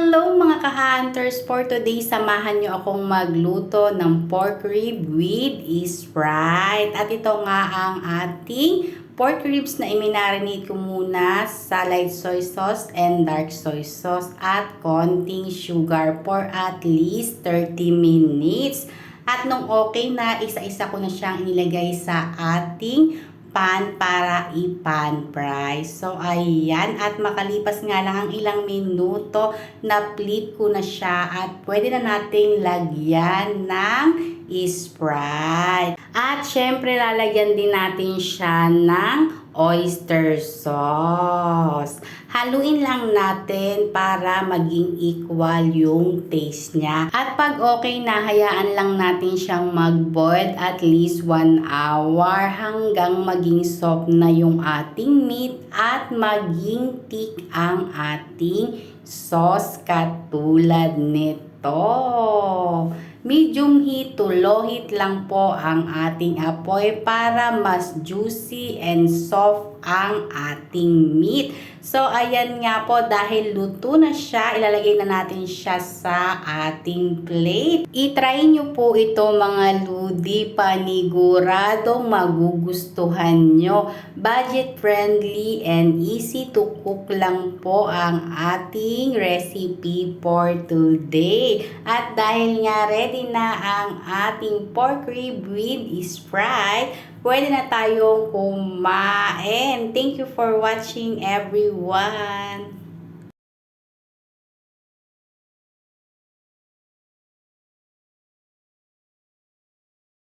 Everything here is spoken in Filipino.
Hello mga ka-hunters! For today, samahan nyo akong magluto ng pork rib with Sprite. At ito nga ang ating pork ribs na iminarinate ko muna sa light soy sauce and dark soy sauce at konting sugar for at least 30 minutes. At nung okay na, isa-isa ko na siyang inilagay sa ating pan para i-pan fry. So, ayan. At makalipas nga lang ang ilang minuto, na-flip ko na siya at pwede na nating lagyan ng Sprite. At syempre, lalagyan din natin siya ng oyster sauce. Haluin lang natin para maging equal yung taste niya. At pag okay na, hayaan lang natin siyang mag-boil at least 1 hour hanggang maging soft na yung ating meat at maging thick ang ating sauce katulad nito. Medium heat to low heat lang po ang ating apoy para mas juicy and soft ang ating meat. So, ayan nga po, dahil luto na siya, ilalagay na natin siya sa ating plate. I-try nyo po ito mga ludi, paniguradong magugustuhan nyo. Budget friendly and easy to cook lang po ang ating recipe for today. At dahil nga ready na ang ating pork rib with Sprite, pwede na tayong kumain. Thank you for watching everyone.